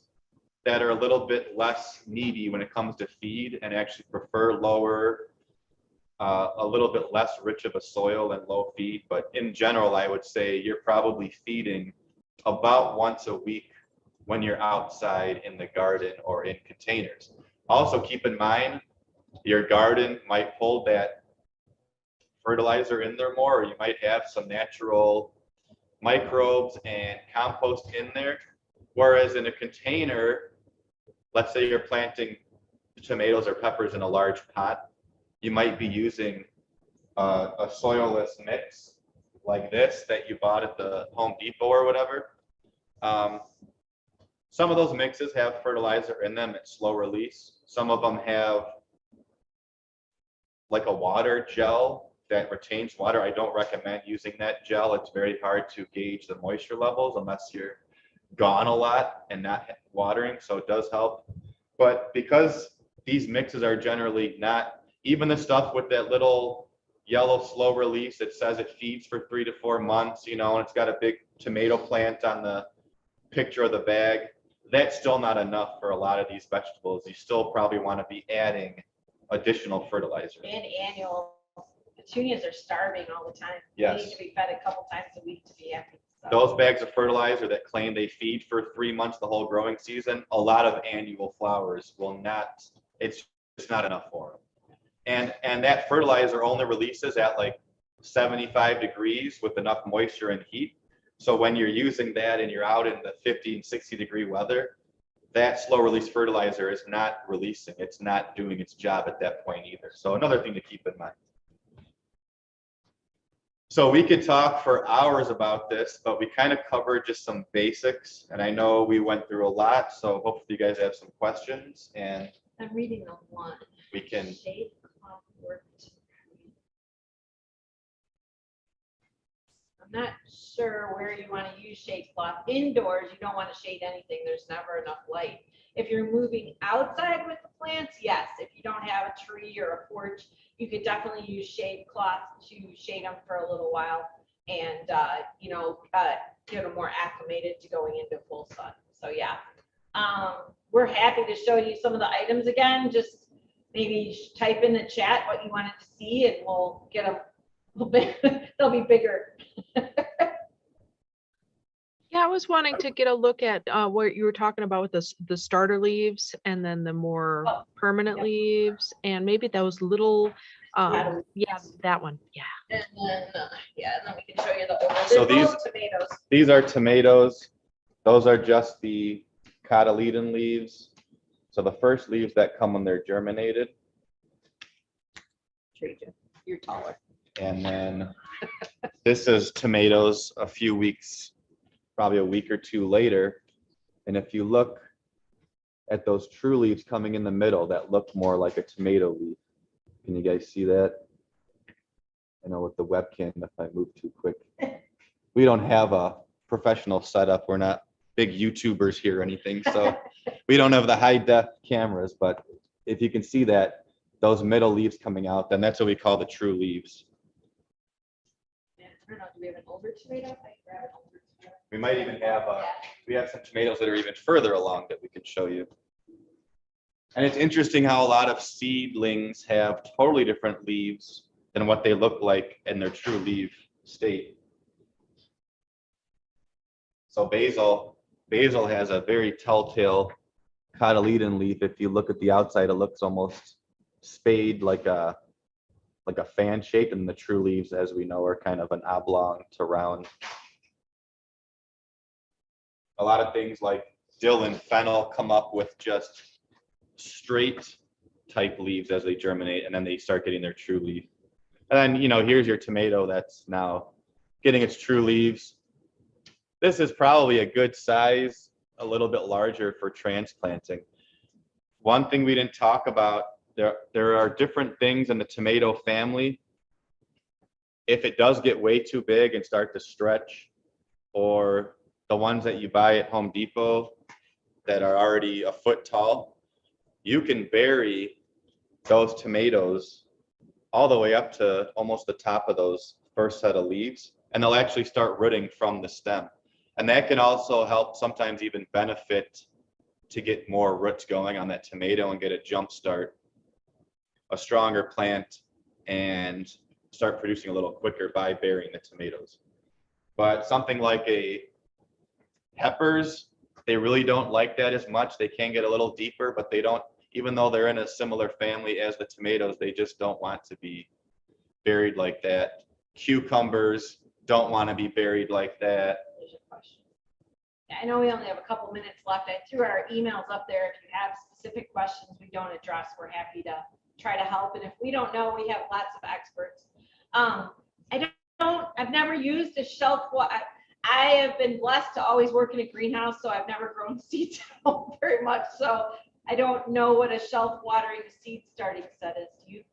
that are a little bit less needy when it comes to feed and actually prefer a little bit less rich of a soil and low feed. But in general, I would say you're probably feeding about once a week when you're outside in the garden or in containers. Also keep in mind, your garden might hold that fertilizer in there more, or you might have some natural microbes and compost in there. Whereas in a container, let's say you're planting tomatoes or peppers in a large pot, you might be using a soilless mix like this that you bought at the Home Depot or whatever. Some of those mixes have fertilizer in them at slow release. Some of them have like a water gel that retains water. I don't recommend using that gel. It's very hard to gauge the moisture levels unless you're gone a lot and not watering, so it does help. But because these mixes are generally not, even the stuff with that little yellow slow release, it says it feeds for 3 to 4 months, and it's got a big tomato plant on the picture of the bag, that's still not enough for a lot of these vegetables. You still probably want to be adding additional fertilizer. And annual. Petunias are starving all the time. Yes. They need to be fed a couple times a week to be happy. So. Those bags of fertilizer that claim they feed for 3 months the whole growing season, a lot of annual flowers will not, it's just not enough for them. And that fertilizer only releases at like 75 degrees with enough moisture and heat. So when you're using that and you're out in the 50 and 60 degree weather, that slow release fertilizer is not releasing. It's not doing its job at that point either. So another thing to keep in mind. So we could talk for hours about this, but we kind of covered just some basics. And I know we went through a lot, so hopefully you guys have some questions and I'm reading the one. we can. Shade cloth worked. I'm not sure where you want to use shade cloth. Indoors, you don't want to shade anything. There's never enough light. If you're moving outside with the plants, yes. If you don't have a tree or a porch, you could definitely use shade cloth to shade them for a little while. and, get them more acclimated to going into full sun. So yeah, we're happy to show you some of the items again. Just maybe type in the chat what you wanted to see and we'll get them a little bit, they'll be bigger. Yeah, I was wanting to get a look at what you were talking about with the starter leaves and then the more Oh, permanent yep. leaves and maybe those little, yeah, that one. Yeah. And then, and then we can show you the old. So They're both tomatoes. These are tomatoes. Those are just the cotyledon leaves. So the first leaves that come when they're germinated. You're taller. And then this is tomatoes a few weeks, probably a week or two later. And if you look at those true leaves coming in the middle, that look more like a tomato leaf. Can you guys see that? I know with the webcam, if I move too quick. We don't have a professional setup. We're not big YouTubers here or anything. So we don't have the high def cameras, but if you can see that, those middle leaves coming out, then that's what we call the true leaves. Yeah, I don't know, do we have an older tomato? I can grab an older tomato. We might even have, we have some tomatoes that are even further along that we can show you. And it's interesting how a lot of seedlings have totally different leaves than what they look like in their true leaf state. So basil has a very telltale cotyledon leaf. If you look at the outside, it looks almost spade like a fan shape, and the true leaves, as we know, are kind of an oblong to round. A lot of things like dill and fennel come up with just straight type leaves as they germinate, and then they start getting their true leaf. And then, here's your tomato that's now getting its true leaves. This is probably a good size, a little bit larger for transplanting. One thing we didn't talk about, there are different things in the tomato family. If it does get way too big and start to stretch, or the ones that you buy at Home Depot that are already a foot tall, you can bury those tomatoes all the way up to almost the top of those first set of leaves, and they'll actually start rooting from the stem. And that can also help sometimes even benefit to get more roots going on that tomato and get a jump start, a stronger plant, and start producing a little quicker by burying the tomatoes. But something like peppers, they really don't like that as much. They can get a little deeper, but they don't, even though they're in a similar family as the tomatoes, they just don't want to be buried like that. Cucumbers don't want to be buried like that. There's a question. Yeah, I know we only have a couple minutes left. I threw our emails up there. If you have specific questions we don't address, we're happy to try to help. And if we don't know, we have lots of experts. I've never used a shelf. I have been blessed to always work in a greenhouse, so I've never grown seeds at home very much. So I don't know what a shelf watering seed starting set is. Do you?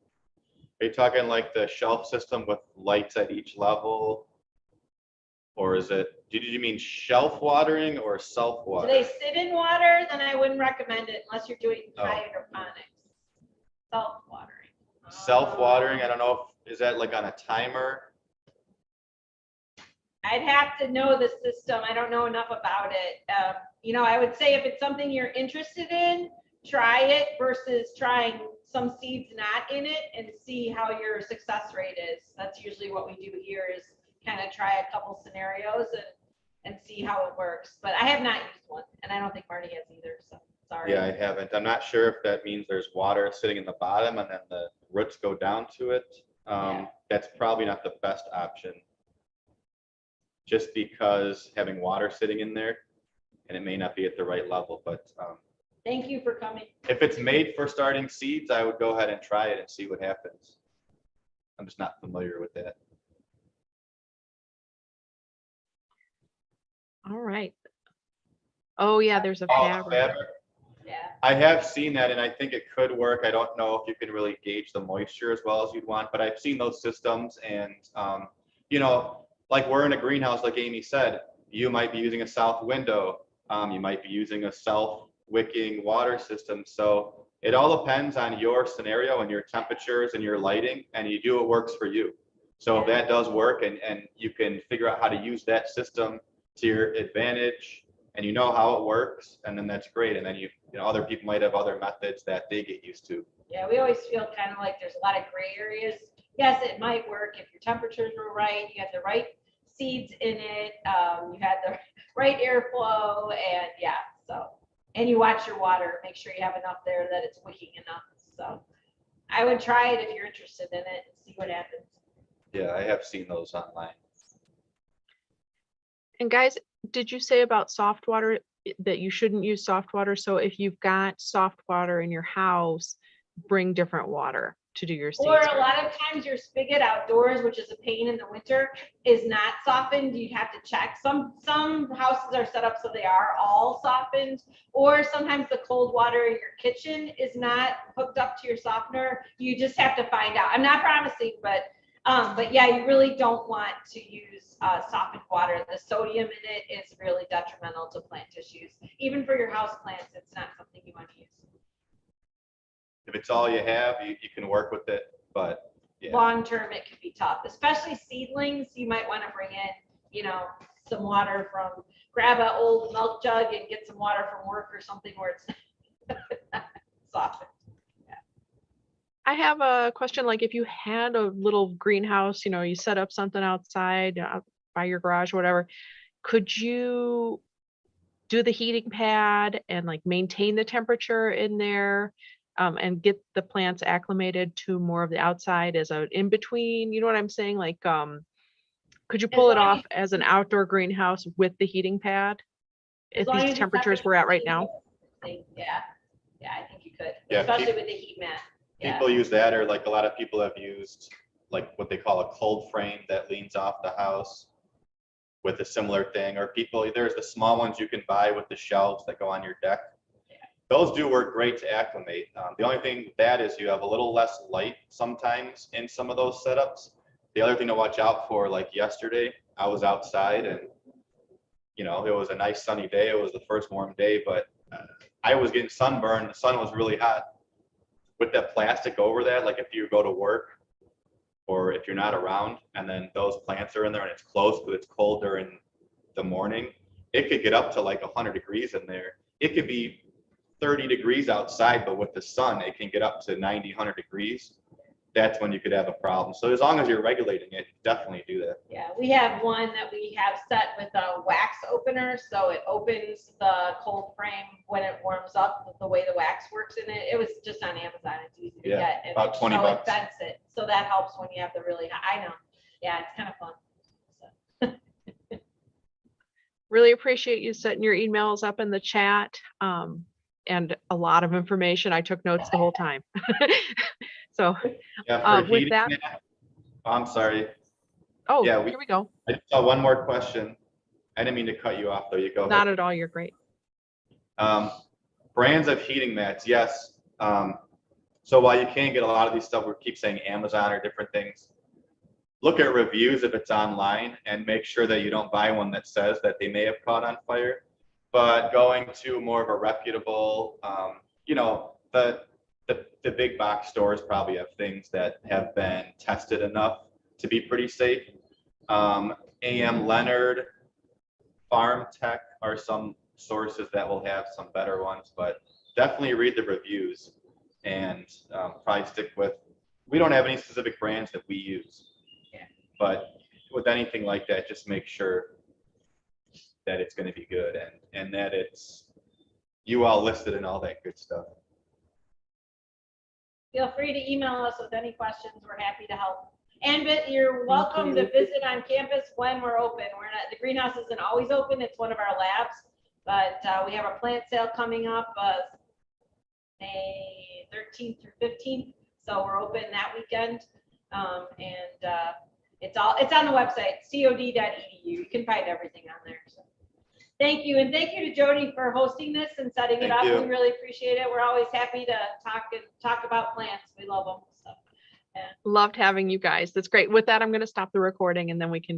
Are you talking like the shelf system with lights at each level? Or is it, did you mean shelf watering or self Do watering? they sit in water? Then I wouldn't recommend it unless you're doing hydroponics. Self watering. Self watering, I don't know, is that like on a timer? I'd have to know the system. I don't know enough about it. I would say if it's something you're interested in, try it versus trying some seeds not in it and see how your success rate is. That's usually what we do here, is kind of try a couple scenarios and see how it works. But I have not used one, and I don't think Marty has either, so sorry. Yeah, I haven't. I'm not sure if that means there's water sitting in the bottom and then the roots go down to it. That's probably not the best option, just because having water sitting in there and it may not be at the right level. But Thank you for coming. if it's made for starting seeds, I would go ahead and try it and see what happens. I'm just not familiar with that. All right. Oh yeah, there's a fabric. Yeah. I have seen that, and I think it could work. I don't know if you can really gauge the moisture as well as you'd want, but I've seen those systems, and like we're in a greenhouse, like Amy said, you might be using a south window, you might be using a self-wicking water system. So it all depends on your scenario and your temperatures and your lighting, and you do what works for you. So if that does work and you can figure out how to use that system to your advantage and you know how it works, and then that's great. And then you know, other people might have other methods that they get used to. Yeah, we always feel kind of like there's a lot of gray areas. Yes, it might work if your temperatures were right, you had the right seeds in it, you had the right airflow, and yeah, so, and you watch your water, make sure you have enough there that it's wicking enough. So I would try it if you're interested in it and see what happens. Yeah, I have seen those online. And guys, did you say about soft water that you shouldn't use soft water? So if you've got soft water in your house, bring different water to do your seeds. Or a lot of times your spigot outdoors, which is a pain in the winter, is not softened. You'd have to check. Some houses are set up so they are all softened. Or sometimes the cold water in your kitchen is not hooked up to your softener. You just have to find out. I'm not promising, but yeah, you really don't want to use softened water. The sodium in it is really detrimental to plant tissues. Even for your house plants, it's not something you want to use. If it's all you have, you can work with it, but yeah. Long term, it can be tough, especially seedlings. You might want to bring in, you know, some water from, grab an old milk jug and get some water from work or something where it's softened. I have a question, like if you had a little greenhouse, you know, you set up something outside by your garage or whatever, could you do the heating pad and like maintain the temperature in there and get the plants acclimated to more of the outside as an in between? You know what I'm saying? Like, could you pull it off as an outdoor greenhouse with the heating pad at these temperatures we're at right now? Yeah, I think you could, Yeah, especially with the heat mat. People use that, or like a lot of people have used like what they call a cold frame that leans off the house with a similar thing. Or people, there's the small ones you can buy with the shelves that go on your deck. Those do work great to acclimate. The only thing with that is you have a little less light sometimes in some of those setups. The other thing to watch out for, like yesterday, I was outside and, you know, it was a nice sunny day. It was the first warm day, but I was getting sunburned. The sun was really hot. With that plastic over that, like if you go to work or if you're not around and then those plants are in there and it's closed because it's cold during the morning, it could get up to like 100 degrees in there. It could be 30 degrees outside, but with the sun, it can get up to 90, 100 degrees. That's when you could have a problem. So as long as you're regulating it, definitely do that. Yeah, we have one that we have set with a wax opener, so it opens the cold frame when it warms up with the way the wax works in it. It was just on Amazon. It's easy to get. And about 20 bucks. It vents it, so that helps when you have the really hot. I know. Yeah, it's kind of fun. So. Really appreciate you setting your emails up in the chat. And a lot of information. I took notes the whole time. So Yeah, with that, I'm sorry. oh, Yeah, here we go. I just saw one more question. I didn't mean to cut you off though. You go Not ahead. at all. You're great. Brands of heating mats, yes. So while you can't get a lot of these stuff, we keep saying Amazon or different things. Look at reviews if it's online and make sure that you don't buy one that says that they may have caught on fire. But going to more of a reputable, you know, the big box stores probably have things that have been tested enough to be pretty safe. AM Leonard, Farm Tech are some sources that will have some better ones, but definitely read the reviews and probably stick with, we don't have any specific brands that we use, but with anything like that, just make sure that it's going to be good and that it's UL listed and all that good stuff. Feel free to email us with any questions. We're happy to help. And you're welcome to visit on campus when we're open. We're not, the greenhouse isn't always open. It's one of our labs, but we have a plant sale coming up May 13th through 15th. So we're open that weekend. It's on the website, cod.edu. You can find everything on there. So. Thank you. And thank you to Jody for hosting this and setting it up. We really appreciate it. We're always happy to talk about plants. We love them. So, yeah. Loved having you guys. That's great. With that, I'm going to stop the recording and then we can